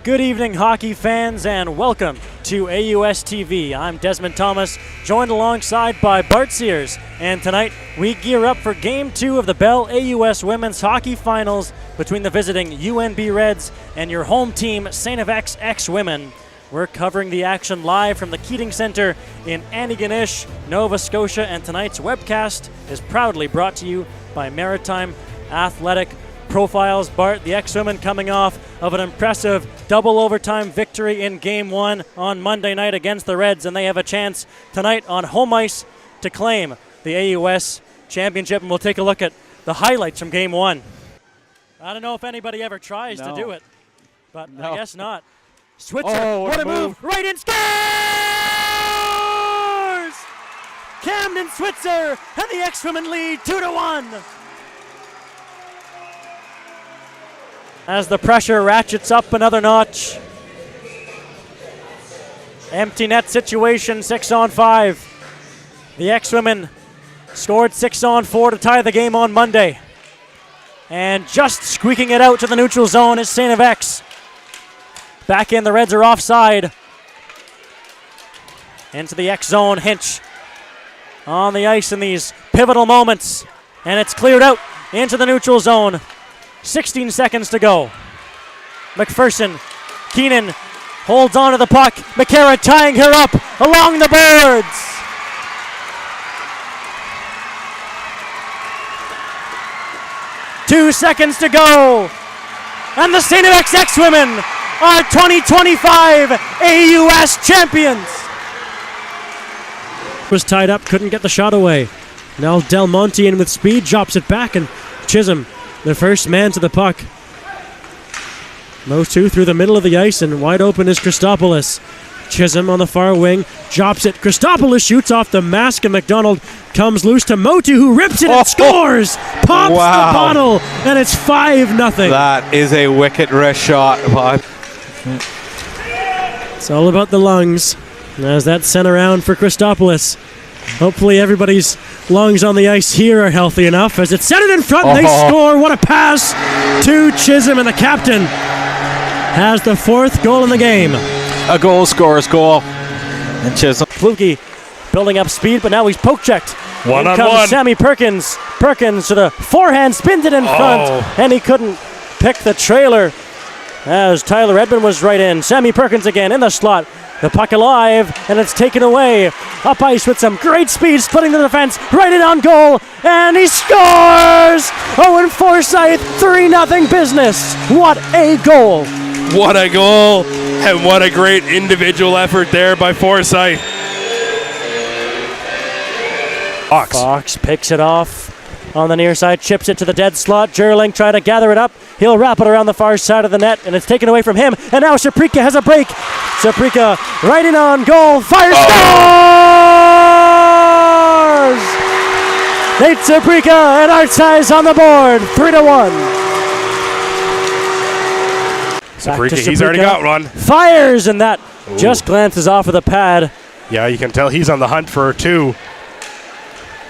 Good evening, hockey fans, and welcome to AUS TV. I'm Desmond Thomas, joined alongside by Bart Sears, and tonight we gear up for Game 2 of the Bell AUS Women's Hockey Finals between the visiting UNB Reds and your home team, St. FX X-Women. We're covering the action live from the Keating Centre in Antigonish, Nova Scotia, and tonight's webcast is proudly brought to you by Maritime Athletic Profiles. Bart, the X-Women coming off of an impressive double overtime victory in Game 1 on Monday night against the Reds, and they have a chance tonight on home ice to claim the AUS championship, and we'll take a look at the highlights from Game 1. I don't know if anybody ever tries to do it, but I guess not. Switzer, what a move! Right in, scores! Camden Switzer, and the X-Women lead 2-1. As the pressure ratchets up another notch. Empty net situation, 6-on-5. The X-Women scored 6-on-4 to tie the game on Monday. And just squeaking it out to the neutral zone is St. FX. Back in, the Reds are offside. Into the X zone, Hinch on the ice in these pivotal moments. And it's cleared out into the neutral zone. 16 seconds to go. McPherson, Keenan holds on to the puck. McCarra tying her up along the boards. Two seconds to go. And the St. FX X-Women are 2025 AUS champions. Was tied up, couldn't get the shot away. Now Del Monte in with speed, drops it back, and Chisholm, the first man to the puck. Those two through the middle of the ice, and wide open is Christopoulos. Chisholm on the far wing, drops it. Christopoulos shoots off the mask, and McDonald comes loose to Motu, who rips it and scores! Pops the bottle, and it's 5-0. That is a wicked wrist shot. It's all about the lungs. As that's sent around for Christopoulos. Hopefully everybody's lungs on the ice here are healthy enough as it's set it in front and they score. What a pass to Chisholm, and the captain has the fourth goal in the game. A goal scores goal. And Chisholm. Fluke building up speed, but now he's poke checked. One-on-one. Sammy Perkins. Perkins to the forehand, spins it in front, and he couldn't pick the trailer as Tyler Edmond was right in. Sammy Perkins again in the slot. The puck alive, and it's taken away. Up ice with some great speed, splitting the defense, right in on goal, and he scores! Owen Forsyth, 3-0 business. What a goal! What a goal, and what a great individual effort there by Forsyth. Fox picks it off on the near side, chips it to the dead slot. Jerling trying to gather it up. He'll wrap it around the far side of the net, and it's taken away from him. And now Saprika has a break. Saprika right in on goal. Fires, scores! Nate Saprika and Artsize on the board. 3-1. Saprika, he's already got one. Fires, and that just glances off of the pad. Yeah, you can tell he's on the hunt for two.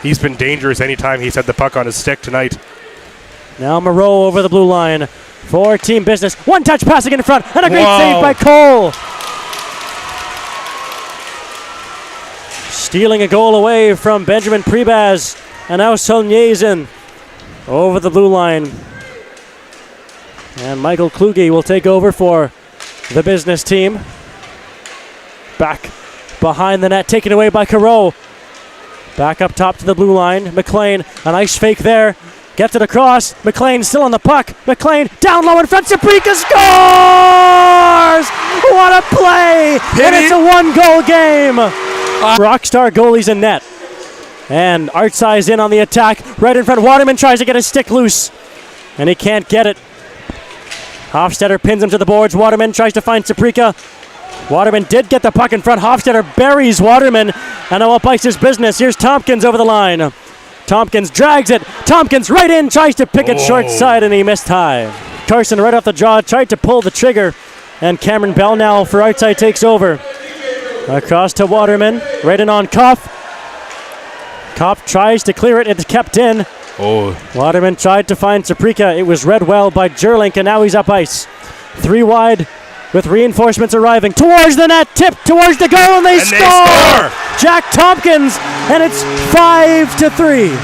He's been dangerous anytime he's had the puck on his stick tonight. Now Moreau over the blue line for team business. One touch passing in front, and a great save by Cole. Stealing a goal away from Benjamin Prebaz, and now Solnyazin over the blue line. And Michael Kluge will take over for the business team. Back behind the net, taken away by Careau. Back up top to the blue line. McLean, a nice fake there. Gets it across. McLean still on the puck. McLean down low in front. Saprika scores! What a play! And it's a one-goal game. Rockstar goalies in net. And Artsize in on the attack. Right in front. Waterman tries to get his stick loose. And he can't get it. Hofstetter pins him to the boards. Waterman tries to find Saprika. Waterman did get the puck in front. Hofstetter buries Waterman, and now up ice his business. Here's Tompkins over the line. Tompkins drags it. Tompkins right in, tries to pick it short side, and he missed high. Carson right off the jaw, tried to pull the trigger, and Cameron Bell now for outside takes over. Across to Waterman, right in on Koff. Koff tries to clear it, it's kept in. Waterman tried to find Saprika. It was read well by Jerlink, and now he's up ice. 3 wide with reinforcements arriving towards the net, tipped towards the goal, and they score! Jack Tompkins, and it's 5-3.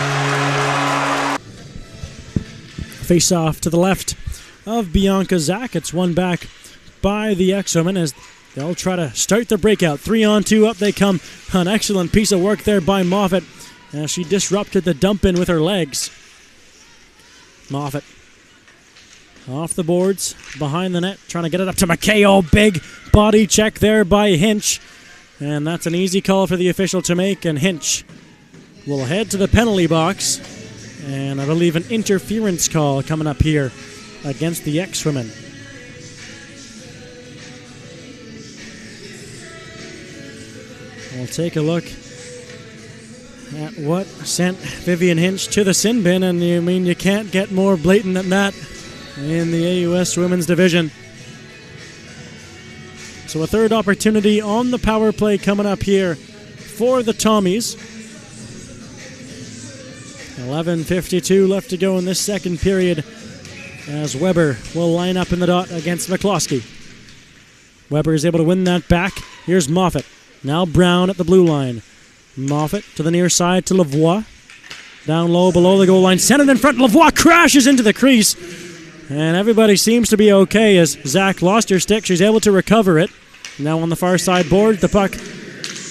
Face off to the left of Bianca Zach. It's won back by the X-Women as they'll try to start the breakout. 3-on-2, up they come. An excellent piece of work there by Moffat as she disrupted the dump-in with her legs. Moffat off the boards, behind the net, trying to get it up to McKay. Oh, big body check there by Hinch. And that's an easy call for the official to make, and Hinch will head to the penalty box. And I believe an interference call coming up here against the X-Women. We'll take a look at what sent Vivian Hinch to the sin bin, and you can't get more blatant than that in the AUS Women's Division. So a third opportunity on the power play coming up here for the Tommies. 11:52 left to go in this second period as Weber will line up in the dot against McCloskey. Weber is able to win that back. Here's Moffat. Now Brown at the blue line. Moffat to the near side to Lavoie. Down low below the goal line. Centered in front. Lavoie crashes into the crease. And everybody seems to be okay as Zach lost her stick. She's able to recover it. Now on the far side board, the puck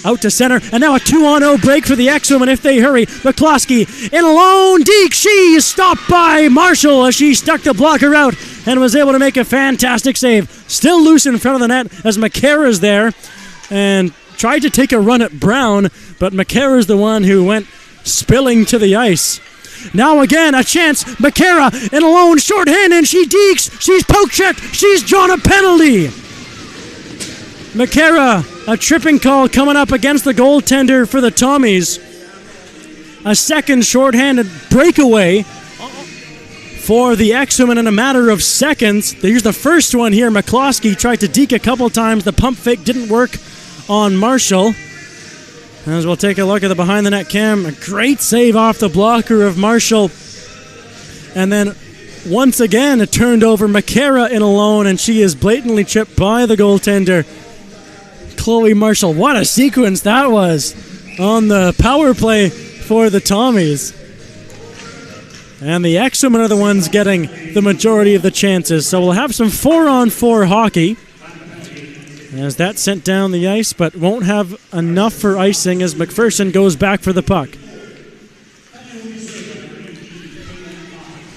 out to center. And now a 2-on-0 break for the X-Women if they hurry. McCloskey in alone. Deke, she is stopped by Marshall as she stuck the blocker out and was able to make a fantastic save. Still loose in front of the net as McCara's there and tried to take a run at Brown, but McCara's the one who went spilling to the ice. Now again, a chance. McCara in alone, shorthand, and she dekes. She's poke checked. She's drawn a penalty. McCara, a tripping call coming up against the goaltender for the Tommies. A second shorthanded breakaway for the X-Women in a matter of seconds. Here's the first one here. McCloskey tried to deke a couple times. The pump fake didn't work on Marshall. As we'll take a look at the behind-the-net cam, a great save off the blocker of Marshall. And then once again, it turned over McCara in alone, and she is blatantly tripped by the goaltender, Chloe Marshall. What a sequence that was on the power play for the Tommies. And the X-Women are the ones getting the majority of the chances. So we'll have some 4-on-4 hockey as that sent down the ice, but won't have enough for icing as McPherson goes back for the puck.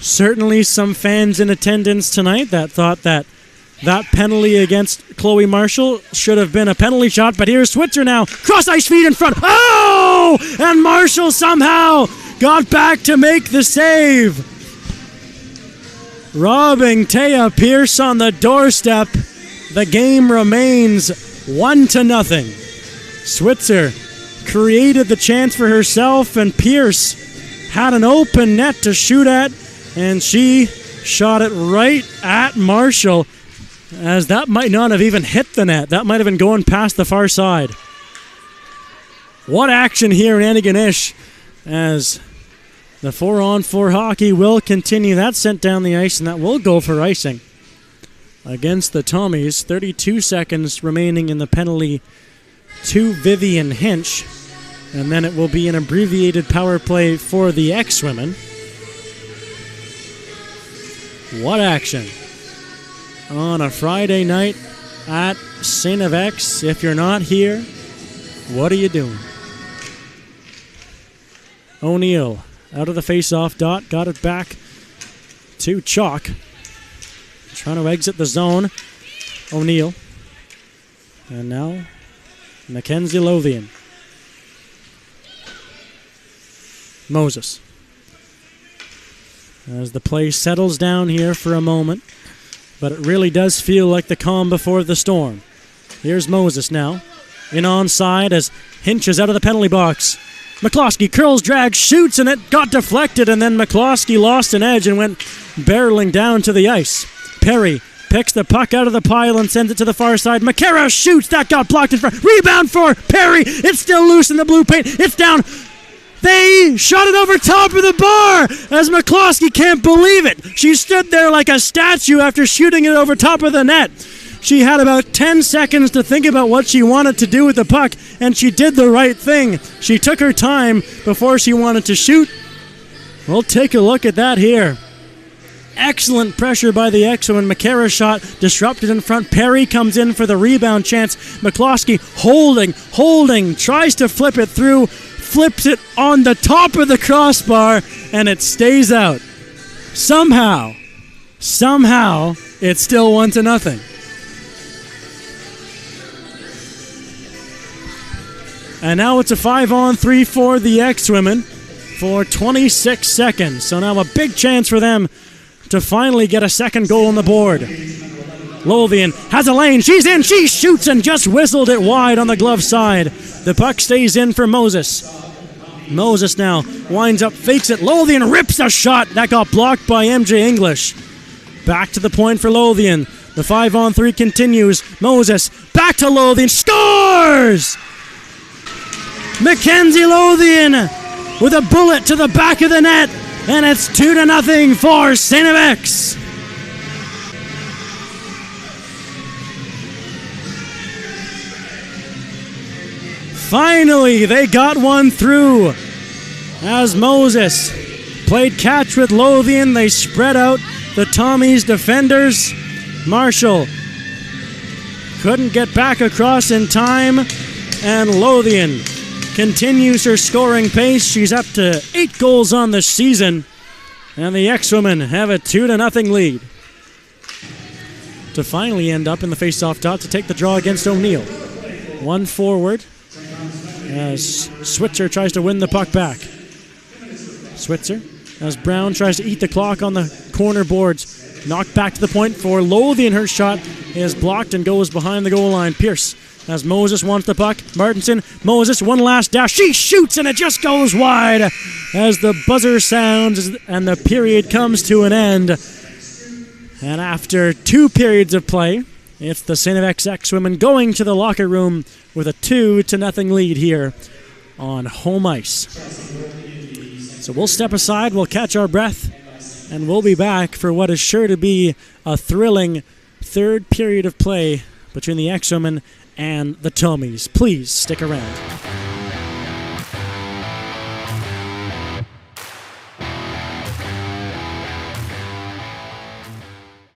Certainly some fans in attendance tonight that thought that penalty against Chloe Marshall should have been a penalty shot, but here's Switzer now. Cross ice feed in front. Oh! And Marshall somehow got back to make the save. Robbing Taya Pierce on the doorstep. The game remains 1-0. Switzer created the chance for herself, and Pierce had an open net to shoot at, and she shot it right at Marshall, as that might not have even hit the net. That might have been going past the far side. What action here in Antigonish as the 4-on-4 hockey will continue. That sent down the ice, and that will go for icing against the Tommies. 32 seconds remaining in the penalty to Vivian Hinch. And then it will be an abbreviated power play for the X-Women. What action on a Friday night at St. of X. If you're not here, what are you doing? O'Neill out of the face-off dot. Got it back to Chalk. Trying to exit the zone. O'Neill. And now Mackenzie Lothian. Moses. As the play settles down here for a moment. But it really does feel like the calm before the storm. Here's Moses now. In onside as Hinch is out of the penalty box. McCloskey curls, drags, shoots, and it got deflected. And then McCloskey lost an edge and went barreling down to the ice. Perry picks the puck out of the pile and sends it to the far side. McCara shoots. That got blocked in front. Rebound for Perry. It's still loose in the blue paint. It's down. They shot it over top of the bar as McCloskey can't believe it. She stood there like a statue after shooting it over top of the net. She had about 10 seconds to think about what she wanted to do with the puck, and she did the right thing. She took her time before she wanted to shoot. We'll take a look at that here. Excellent pressure by the Exo, and McCara's shot disrupted in front. Perry comes in for the rebound chance. McCloskey holding, tries to flip it through, flips it on the top of the crossbar, and it stays out. Somehow, it's still 1-0. And now it's a 5-on-3 for the X-Women for 26 seconds. So now a big chance for them to finally get a second goal on the board. Lothian has a lane. She's in. She shoots and just whistled it wide on the glove side. The puck stays in for Moses. Moses now winds up, fakes it. Lothian rips a shot. That got blocked by MJ English. Back to the point for Lothian. The 5-on-3 continues. Moses back to Lothian. Scores! Mackenzie Lothian with a bullet to the back of the net. And it's 2-0 for St. FX. Finally, they got one through. As Moses played catch with Lothian, they spread out the Tommies defenders. Marshall couldn't get back across in time, and Lothian continues her scoring pace. She's up to 8 goals on the season, and the X-Women have a 2-0 lead to finally end up in the face-off dot to take the draw against O'Neill. One forward as Switzer tries to win the puck back. Switzer as Brown tries to eat the clock on the corner boards. Knocked back to the point for Lothian. Her shot is blocked and goes behind the goal line. Pierce as Moses wants the puck. Martinson, Moses, one last dash. She shoots and it just goes wide as the buzzer sounds and the period comes to an end. And after 2 periods of play, it's the St. FX X-Women going to the locker room with a 2-0 lead here on home ice. So we'll step aside, we'll catch our breath, and we'll be back for what is sure to be a thrilling third period of play between the X-Women and the Tommies. Please stick around.